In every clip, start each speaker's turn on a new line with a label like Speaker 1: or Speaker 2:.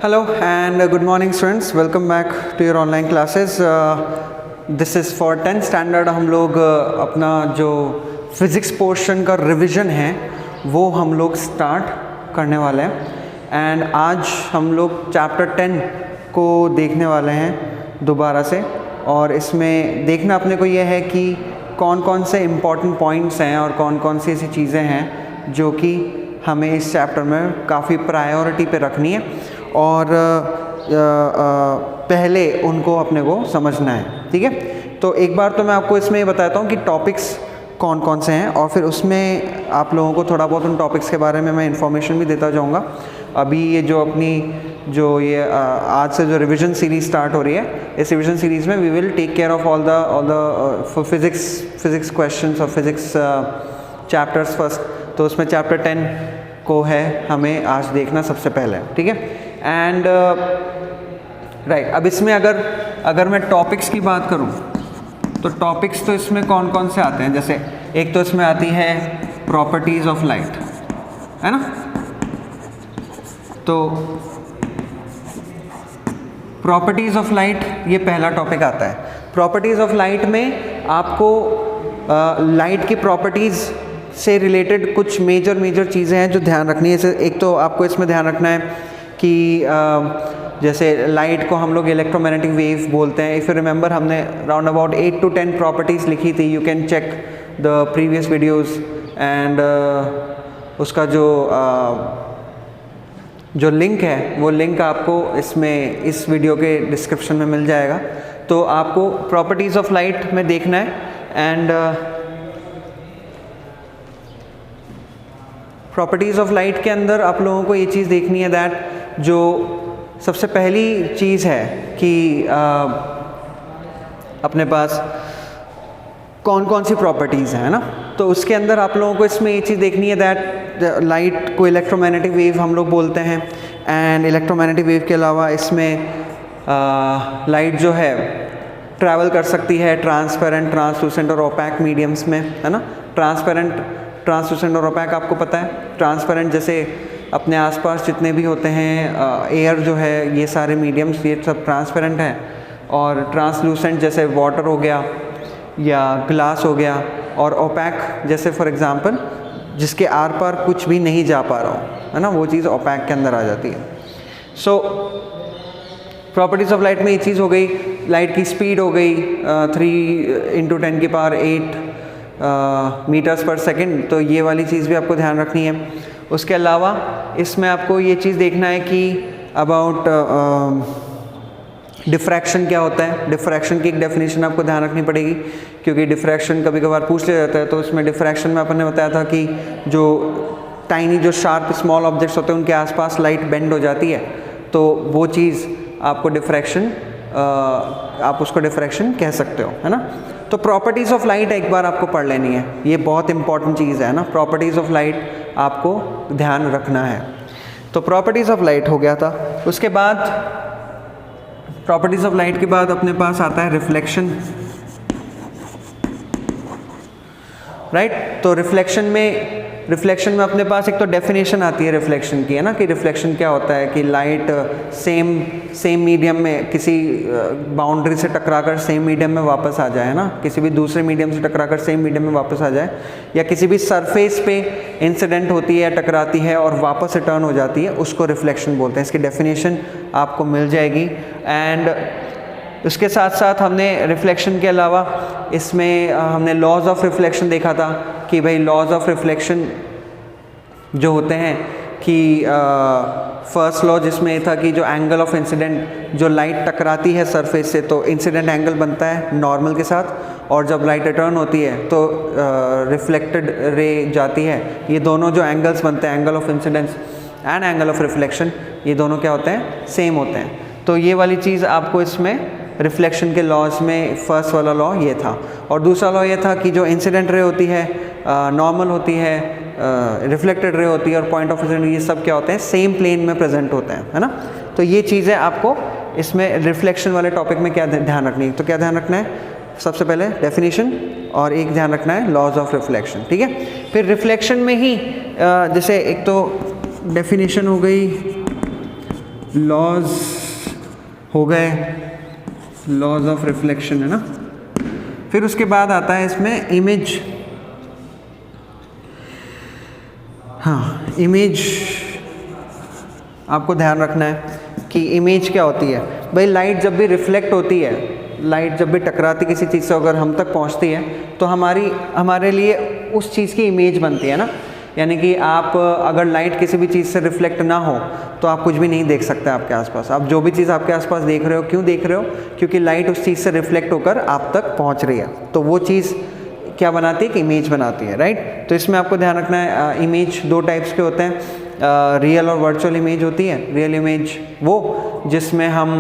Speaker 1: Hello and good morning students, welcome back to your online classes. This is for 10th standard. हम लोग अपना जो physics portion का revision है वो हम लोग स्टार्ट करने वाले हैं एंड आज हम लोग चैप्टर 10 को देखने वाले हैं दोबारा से। और इसमें देखना अपने को ये है कि कौन कौन से इम्पॉर्टेंट पॉइंट्स हैं और कौन कौन सी ऐसी चीज़ें हैं जो कि हमें इस चैप्टर में काफ़ी प्रायोरिटी पे रखनी है और पहले उनको अपने को समझना है। ठीक है, तो एक बार तो मैं आपको इसमें ये बताता हूँ कि टॉपिक्स कौन कौन से हैं और फिर उसमें आप लोगों को थोड़ा बहुत उन टॉपिक्स के बारे में मैं इन्फॉर्मेशन भी देता जाऊँगा। अभी ये जो अपनी ये आज से जो रिवीजन सीरीज़ स्टार्ट हो रही है, इस रिवीजन सीरीज़ में we will take care of all the physics questions और फिज़िक्स चैप्टर्स फर्स्ट। तो उसमें चैप्टर 10 को है हमें आज देखना सबसे पहले। ठीक है, एंड राइट, अब इसमें अगर मैं टॉपिक्स की बात करूं तो टॉपिक्स तो इसमें कौन कौन से आते हैं। जैसे एक तो इसमें आती है प्रॉपर्टीज़ ऑफ लाइट, है ना। तो प्रॉपर्टीज़ ऑफ लाइट ये पहला टॉपिक आता है। प्रॉपर्टीज़ ऑफ लाइट में आपको लाइट की प्रॉपर्टीज़ से रिलेटेड कुछ मेजर चीज़ें हैं जो ध्यान रखनी है। एक तो आपको इसमें ध्यान रखना है कि जैसे लाइट को हम लोग इलेक्ट्रोमैग्नेटिक वेव बोलते हैं। इफ़ यू रिमेंबर, हमने राउंड अबाउट 8 to 10 प्रॉपर्टीज़ लिखी थी। You can check the previous videos and उसका जो लिंक है वो लिंक आपको इसमें इस वीडियो के डिस्क्रिप्शन में मिल जाएगा। तो आपको प्रॉपर्टीज़ ऑफ लाइट में देखना है एंड प्रॉपर्टीज़ ऑफ लाइट के अंदर आप लोगों को ये चीज़ देखनी है दैट जो सबसे पहली चीज़ है कि अपने पास कौन कौन सी प्रॉपर्टीज़ हैं, है ना। तो उसके अंदर आप लोगों को इसमें ये चीज़ देखनी है दैट लाइट को इलेक्ट्रोमैग्नेटिक वेव हम लोग बोलते हैं एंड इलेक्ट्रोमैग्नेटिक वेव के अलावा इसमें लाइट जो है ट्रैवल कर सकती है ट्रांसपेरेंट, ट्रांसलूसेंट और ओपैक मीडियम्स में, है ना। ट्रांसपेरेंट, ट्रांसलूसेंट और ओपैक आपको पता है। ट्रांसपेरेंट जैसे अपने आसपास जितने भी होते हैं एयर जो है, ये सारे मीडियम्स ये सब ट्रांसपेरेंट हैं। और ट्रांसलूसेंट जैसे वाटर हो गया या ग्लास हो गया, और ओपैक जैसे फॉर एग्जांपल जिसके आर पार कुछ भी नहीं जा पा रहा हो, है ना, वो चीज़ ओपैक के अंदर आ जाती है। सो प्रॉपर्टीज़ ऑफ लाइट में ये चीज़ हो गई। लाइट की स्पीड हो गई 3 × 10⁸ मीटर्स पर सेकेंड। तो ये वाली चीज़ भी आपको ध्यान रखनी है। उसके अलावा इसमें आपको ये चीज़ देखना है कि अबाउट डिफ्रैक्शन क्या होता है। डिफ्रैक्शन की एक डेफिनेशन आपको ध्यान रखनी पड़ेगी क्योंकि डिफ्रैक्शन कभी कभार पूछ लिया जाता है। तो इसमें डिफ्रैक्शन में अपन ने बताया था कि जो टाइनी जो शार्प स्मॉल ऑब्जेक्ट्स होते हैं उनके आसपास लाइट बेंड हो जाती है, तो वो चीज़ आपको डिफ्रैक्शन आप उसको डिफ्रैक्शन कह सकते हो, है ना। तो प्रॉपर्टीज़ ऑफ लाइट एक बार आपको पढ़ लेनी है, ये बहुत इंपॉर्टेंट चीज़ है ना। प्रॉपर्टीज़ ऑफ लाइट आपको ध्यान रखना है। तो प्रॉपर्टीज़ ऑफ लाइट हो गया था। उसके बाद प्रॉपर्टीज़ ऑफ लाइट के बाद अपने पास आता है रिफ्लेक्शन, राइट। तो रिफ्लेक्शन में अपने पास एक तो डेफिनेशन आती है रिफ्लेक्शन की, है ना, कि रिफ्लेक्शन क्या होता है कि लाइट सेम मीडियम में किसी बाउंड्री से टकराकर सेम मीडियम में वापस आ जाए, है ना, किसी भी दूसरे मीडियम से टकराकर सेम मीडियम में वापस आ जाए, या किसी भी सरफेस पे इंसिडेंट होती है, टकराती है और वापस रिटर्न हो जाती है, उसको रिफ्लेक्शन बोलते हैं। इसकी डेफिनेशन आपको मिल जाएगी। एंड उसके साथ साथ हमने रिफ्लेक्शन के अलावा इसमें हमने लॉज ऑफ रिफ्लेक्शन देखा था कि भाई लॉज ऑफ रिफ्लेक्शन जो होते हैं कि फर्स्ट लॉ जिसमें ये था कि जो एंगल ऑफ इंसिडेंट, जो लाइट टकराती है सरफेस से तो इंसिडेंट एंगल बनता है नॉर्मल के साथ, और जब लाइट रिटर्न होती है तो रिफ्लेक्टेड रे जाती है। ये दोनों जो एंगल्स बनते हैं, angle of incidence and angle of reflection, ये दोनों क्या होते हैं, सेम होते हैं। तो ये वाली चीज़ आपको इसमें रिफ्लेक्शन के लॉज में फर्स्ट वाला लॉ ये था। और दूसरा लॉ ये था कि जो इंसिडेंट रे होती है नॉर्मल होती है, रिफ्लेक्टेड रे होती है और पॉइंट ऑफ इंसिडेंट, ये सब क्या होते हैं, सेम प्लेन में प्रेजेंट होते हैं, है ना। तो ये चीज़ें आपको इसमें रिफ्लेक्शन वाले टॉपिक में क्या ध्यान रखनी है। तो क्या ध्यान रखना है, सबसे पहले डेफिनेशन और एक ध्यान रखना है लॉज ऑफ रिफ्लेक्शन। ठीक है, फिर रिफ्लेक्शन में ही जैसे एक तो डेफिनेशन हो गई लॉज हो गए, लॉज ऑफ रिफ्लेक्शन, है ना। फिर उसके बाद आता है इसमें इमेज। हाँ, इमेज आपको ध्यान रखना है कि इमेज क्या होती है। भाई लाइट जब भी रिफ्लेक्ट होती है, लाइट जब भी टकराती किसी चीज़ से अगर हम तक पहुंचती है तो हमारे लिए उस चीज़ की इमेज बनती है ना। यानी कि आप अगर लाइट किसी भी चीज़ से रिफ्लेक्ट ना हो तो आप कुछ भी नहीं देख सकते आपके आसपास। आप जो भी चीज़ आपके आसपास देख रहे हो, क्यों देख रहे हो? क्योंकि लाइट उस चीज़ से रिफ्लेक्ट होकर आप तक पहुंच रही है। तो वो चीज़ क्या बनाती है कि इमेज बनाती है, राइट। तो इसमें आपको ध्यान रखना है, इमेज दो टाइप्स के होते हैं, रियल और वर्चुअल इमेज होती है। रियल इमेज वो जिसमें हम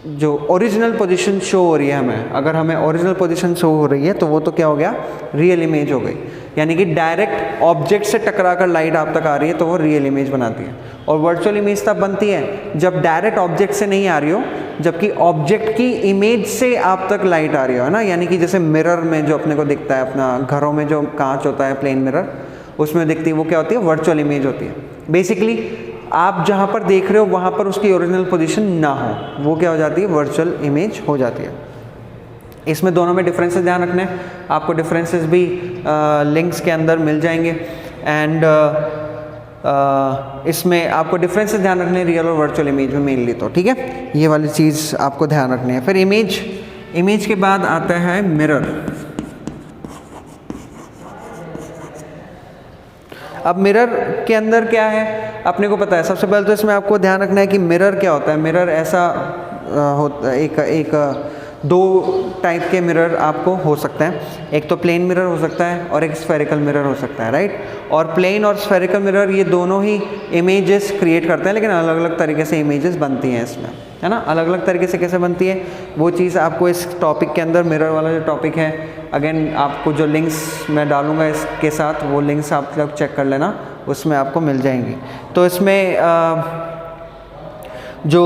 Speaker 1: जो ओरिजिनल पोजीशन शो हो रही है हमें, अगर हमें ओरिजिनल पोजीशन शो हो रही है तो वो तो क्या हो गया, रियल इमेज हो गई। यानी कि डायरेक्ट ऑब्जेक्ट से टकराकर लाइट आप तक आ रही है तो वो रियल इमेज बनाती है। और वर्चुअल इमेज तब बनती है जब डायरेक्ट ऑब्जेक्ट से नहीं आ रही हो, जबकि ऑब्जेक्ट की इमेज से आप तक लाइट आ रही हो, है ना। यानी कि जैसे मिरर में जो अपने को दिखता है, अपना घरों में जो कांच होता है प्लेन मिरर, उसमें दिखती है, वो क्या होती है, वर्चुअल इमेज होती है। बेसिकली आप जहाँ पर देख रहे हो वहाँ पर उसकी ओरिजिनल पोजीशन ना हो, वो क्या हो जाती है, वर्चुअल इमेज हो जाती है। इसमें दोनों में डिफरेंसेस ध्यान रखने हैं आपको। डिफरेंसेस भी लिंक्स के अंदर मिल जाएंगे। एंड इसमें आपको डिफरेंसेस ध्यान रखने हैं रियल और वर्चुअल इमेज में मेनली, तो ठीक है, ये वाली चीज़ आपको ध्यान रखनी है। फिर इमेज के बाद आता है मिरर। अब मिरर के अंदर क्या है अपने को पता है। सबसे पहले तो इसमें आपको ध्यान रखना है कि मिरर क्या होता है। मिरर ऐसा होता है, एक दो टाइप के मिरर आपको हो सकते हैं। एक तो प्लेन मिरर हो सकता है और एक स्फेरिकल मिरर हो सकता है, राइट। और प्लेन और स्फेरिकल मिरर ये दोनों ही इमेजेस क्रिएट करते हैं, लेकिन अलग अलग तरीके से इमेजेस बनती हैं इसमें, है ना। अलग अलग तरीके से कैसे बनती है वो चीज़ आपको इस टॉपिक के अंदर, मिरर वाला जो टॉपिक है, अगेन आपको जो लिंक्स मैं डालूंगा इसके साथ, वो लिंक्स आप लोग चेक कर लेना, उसमें आपको मिल जाएंगी। तो इसमें जो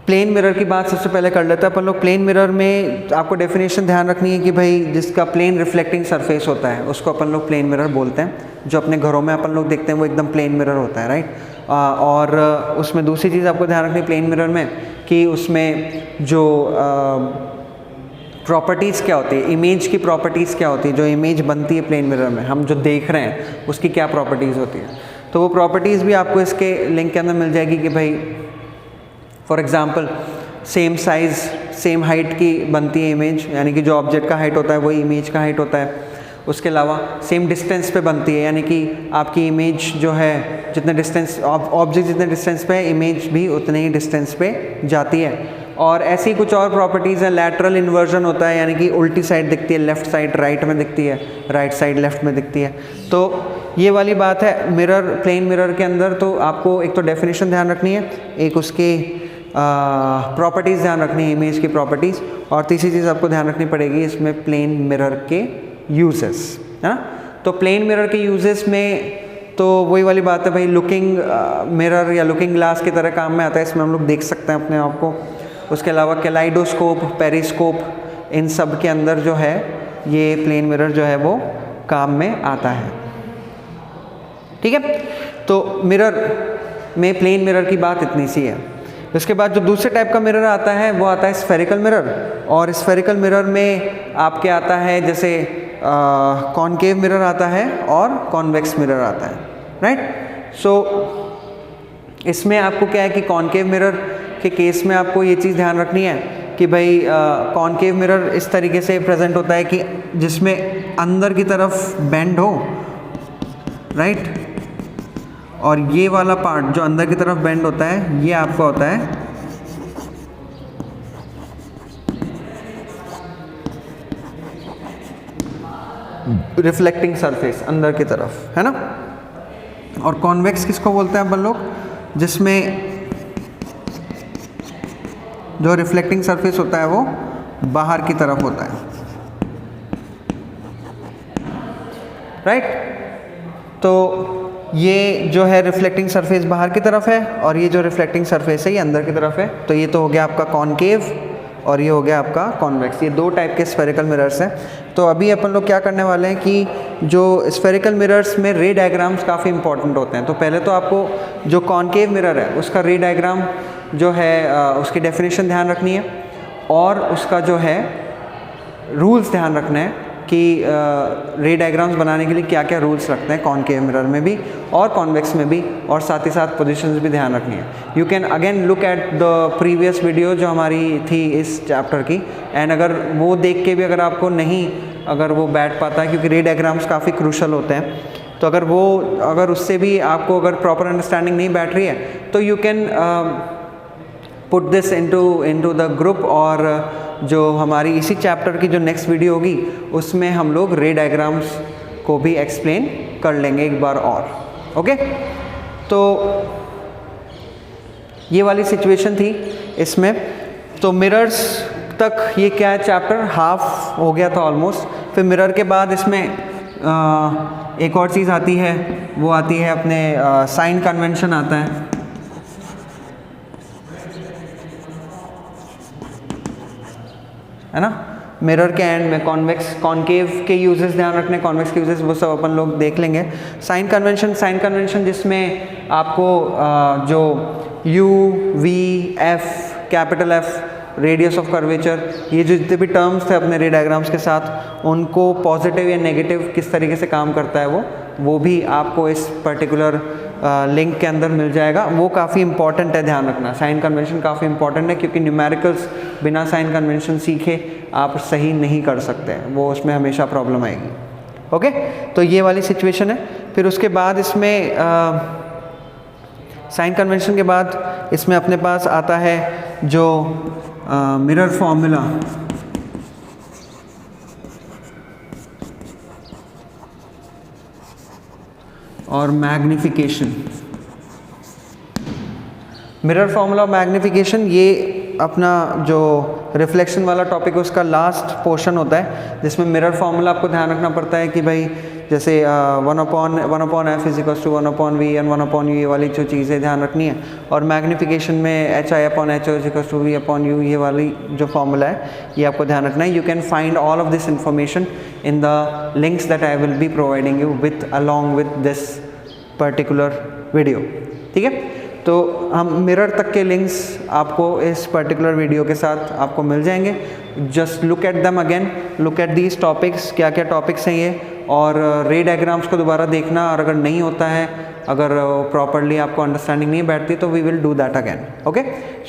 Speaker 1: प्लेन मिरर की बात सबसे पहले कर लेते हैं अपन लोग। प्लेन मिरर में आपको डेफिनेशन ध्यान रखनी है कि भाई जिसका प्लेन रिफ्लेक्टिंग सरफेस होता है उसको अपन लोग प्लेन मिरर बोलते हैं। जो अपने घरों में अपन लोग देखते हैं वो एकदम प्लेन मिरर होता है, राइट। और उसमें दूसरी चीज़ आपको ध्यान रखनी है प्लेन मिरर में कि उसमें जो प्रॉपर्टीज़ क्या होती है, इमेज की प्रॉपर्टीज़ क्या होती है, जो इमेज बनती है प्लेन मिरर में, हम जो देख रहे हैं उसकी क्या प्रॉपर्टीज़ होती है। तो वो प्रॉपर्टीज़ भी आपको इसके लिंक के अंदर मिल जाएगी कि भाई for example same size same height की बनती है इमेज, यानी कि जो ऑब्जेक्ट का हाइट होता है वही इमेज का हाइट होता है। उसके अलावा सेम डिस्टेंस पे बनती है, यानी कि आपकी इमेज जो है जितने डिस्टेंस, ऑब्जेक्ट जितने डिस्टेंस पे है इमेज भी उतने ही डिस्टेंस पे जाती है। और ऐसी कुछ और प्रॉपर्टीज़ हैं। लैटरल इन्वर्जन होता है, यानी कि उल्टी साइड दिखती है, लेफ़्ट साइड राइट में दिखती है, राइट साइड लेफ़्ट में दिखती है। तो ये वाली बात है मिरर, प्लेन मिरर के अंदर। तो आपको एक तो डेफिनेशन ध्यान रखनी है, एक उसके प्रॉपर्टीज़ ध्यान रखनी है, इमेज की प्रॉपर्टीज़, और तीसरी चीज़ आपको ध्यान रखनी पड़ेगी इसमें प्लेन मिरर के यूजेस, है ना। तो प्लेन मिरर के यूजेस में तो वही वाली बात है भाई, लुकिंग मिरर या लुकिंग ग्लास की तरह काम में आता है। इसमें हम लोग देख सकते हैं अपने आप को। उसके अलावा कैलाइडोस्कोप, पेरिस्कोप, इन सब के अंदर जो है ये प्लेन मिरर जो है वो काम में आता है, ठीक है। तो मिरर में प्लेन मिरर की बात इतनी सी है। उसके बाद जो दूसरे टाइप का मिरर आता है वो आता है स्फेरिकल मिरर। और स्फेरिकल मिरर में आपके आता है जैसे कॉनकेव मिरर आता है और कॉन्वेक्स मिरर आता है, राइट। सो इसमें आपको क्या है कि कॉनकेव मिरर के केस में आपको ये चीज़ ध्यान रखनी है कि भाई कॉनकेव मिरर इस तरीके से प्रेजेंट होता है कि जिसमें अंदर की तरफ बेंड हो, राइट। और ये वाला पार्ट जो अंदर की तरफ बेंड होता है ये आपका होता है रिफ्लेक्टिंग सरफेस, अंदर की तरफ, है ना। और कॉन्वेक्स किसको बोलते हैं अपन लोग, जिसमें जो रिफ्लेक्टिंग सरफेस होता है वो बाहर की तरफ होता है, राइट। तो ये जो है रिफ्लेक्टिंग सरफेस बाहर की तरफ है और ये जो रिफ्लेक्टिंग सरफेस है ये अंदर की तरफ है। तो ये तो हो गया आपका कॉनकेव और ये हो गया आपका कॉन्वेक्स। ये दो टाइप के स्फेरिकल मिरर्स हैं। तो अभी अपन लोग क्या करने वाले हैं कि जो स्फेरिकल मिरर्स में रे डायग्राम्स काफ़ी इंपॉर्टेंट होते हैं। तो पहले तो आपको जो कॉनकेव मिरर है उसका रे डायग्राम जो है उसकी डेफिनेशन ध्यान रखनी है, और उसका जो है रूल्स ध्यान रखना है कि रे डायग्राम्स बनाने के लिए क्या क्या रूल्स रखते हैं कॉनकेव मिरर में भी और कॉन्वेक्स में भी, और साथ ही साथ पोजीशंस भी ध्यान रखनी है। You can again look at the previous video जो हमारी थी इस चैप्टर की, एंड अगर वो देख के भी अगर आपको नहीं अगर वो बैठ पाता है, क्योंकि रे डायग्राम्स काफ़ी क्रूशल होते हैं, तो अगर उससे भी आपको अगर प्रॉपर अंडरस्टैंडिंग नहीं बैठ रही है तो you can put this into the group, और जो हमारी इसी चैप्टर की जो नेक्स्ट वीडियो होगी उसमें हम लोग रे डायग्राम्स को भी एक्सप्लेन कर लेंगे एक बार और। ओके, तो ये वाली सिचुएशन थी इसमें। तो मिरर्स तक ये क्या है, चैप्टर हाफ हो गया था ऑलमोस्ट। फिर मिरर के बाद इसमें एक और चीज़ आती है, वो आती है अपने साइन कन्वेंशन आता है ना। मिरर के एंड में कॉनकेव के यूजेस ध्यान रखने, कॉन्वेक्स के यूजेस वो सब अपन लोग देख लेंगे। साइन कन्वेंशन जिसमें आपको जो U, V, F, capital F, radius of curvature, ये जो जितने भी टर्म्स थे अपने रे डायग्राम्स के साथ, उनको पॉजिटिव या नेगेटिव किस तरीके से काम करता है वो भी आपको इस पर्टिकुलर लिंक के अंदर मिल जाएगा। वो काफ़ी इंपॉर्टेंट है, ध्यान रखना। साइन कन्वेंशन काफ़ी इंपॉर्टेंट है, क्योंकि न्यूमेरिकल्स बिना साइन कन्वेंशन सीखे आप सही नहीं कर सकते, वो उसमें हमेशा प्रॉब्लम आएगी। ओके, तो ये वाली सिचुएशन है। फिर उसके बाद इसमें साइन कन्वेंशन के बाद इसमें अपने पास आता है जो मिरर फॉर्मूला, और मैग्निफिकेशन। मिरर फॉर्मूला और मैग्निफिकेशन ये अपना जो रिफ्लेक्शन वाला टॉपिक है उसका लास्ट पोर्शन होता है, जिसमें मिरर फॉर्मूला आपको ध्यान रखना पड़ता है कि भाई जैसे 1/f is equals to 1/v and 1/u, ये वाली जो चीज़ें ध्यान रखनी है। और मैग्निफिकेशन में hi/ho is equals to v/u, ये वाली जो फॉर्मूला है ये आपको ध्यान रखना है। You can find all of this information in the links that I will be providing you with along with this particular video. ठीक है, तो हम मिरर तक के लिंक्स आपको इस पर्टिकुलर वीडियो के साथ आपको मिल जाएंगे। Just look at them again, look at these topics, क्या क्या टॉपिक्स हैं ये, और रे डायग्राम्स को दोबारा देखना, और अगर नहीं होता है, अगर प्रॉपरली आपको अंडरस्टैंडिंग नहीं बैठती तो we will do that again. Okay,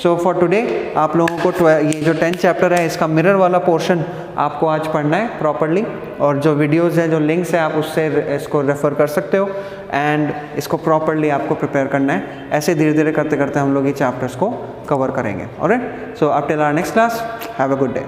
Speaker 1: so for today आप लोगों को ये जो 10th चैप्टर है इसका मिरर वाला पोर्शन आपको आज पढ़ना है प्रॉपरली, और जो वीडियोज़ हैं, जो लिंक्स हैं, आप उससे इसको रेफ़र कर सकते हो, एंड इसको प्रॉपरली आपको प्रिपेयर करना है। ऐसे धीरे धीरे करते करते हम लोग ये चैप्टर्स को कवर करेंगे। Alright, so up till our next class, have a good day.